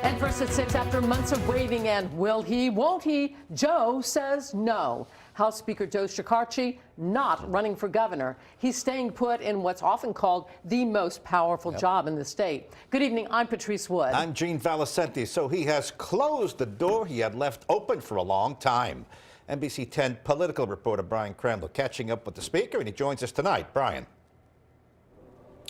And first at 6, after months of waiting and will he, won't he, Joe says no. House Speaker Joe Shekarchi not running for governor. He's staying put in what's often called the most powerful job in the state. Good evening, I'm Patrice Wood. I'm Gene Valicenti. So he has closed the door he had left open for a long time. NBC 10 political reporter Brian Crandall catching up with the speaker, and he joins us tonight. Brian.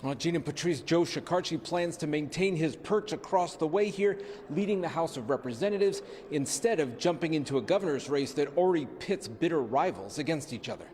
Well, Gene and Patrice, Joe Shekarchi plans to maintain his perch across the way here, leading the House of Representatives, instead of jumping into a governor's race that already pits bitter rivals against each other.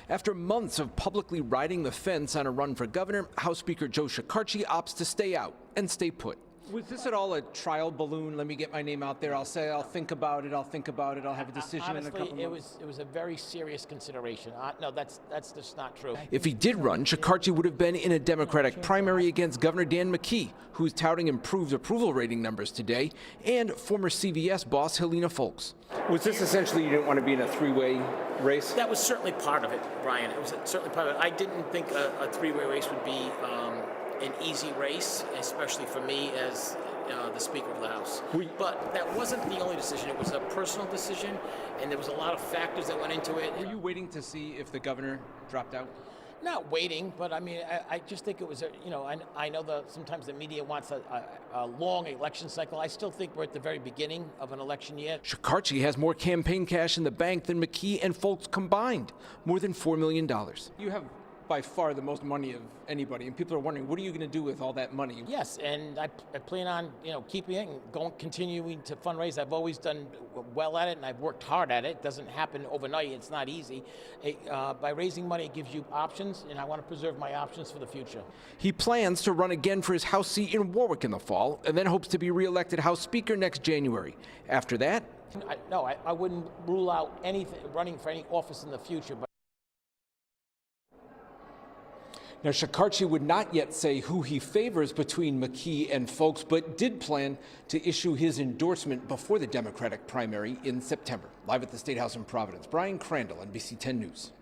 After months of publicly riding the fence on a run for governor, House Speaker Joe Shekarchi opts to stay out and stay put. Was this at all a trial balloon? Let me get my name out there. I'll say I'll think about it. I'll have a decision Honestly, in a couple months. It was a very serious consideration. No, that's just not true. If he did run, Shekarchi would have been in a Democratic primary against Governor Dan McKee, who's touting improved approval rating numbers today, and former CVS boss Helena Foulkes. Was this essentially you didn't want to be in a three-way race? That was certainly part of it, Brian. It was certainly part of it. I didn't think a three-way race would be an easy race, especially for me as the Speaker of the House. But that wasn't the only decision. It was a personal decision, and there was a lot of factors that went into it. Were you waiting to see if the governor dropped out? Not waiting, but I mean, I just think it was, I know sometimes the media wants a long election cycle. I still think we're at the very beginning of an election year. Shekarchi has more campaign cash in the bank than McKee and Foulkes combined, more than $4 million. You have by far the most money of anybody, and people are wondering, what are you going to do with all that money? Yes, and I plan on, keeping it and continuing to fundraise. I've always done well at it, and I've worked hard at it. It doesn't happen overnight. It's not easy. By raising money, it gives you options, and I want to preserve my options for the future. He plans to run again for his House seat in Warwick in the fall, and then hopes to be re-elected House Speaker next January. After that? I wouldn't rule out anything, running for any office in the future. But Now, Shekarchi would not yet say who he favors between McKee and Foulkes, but did plan to issue his endorsement before the Democratic primary in September. Live at the State House in Providence, Brian Crandall, NBC 10 News.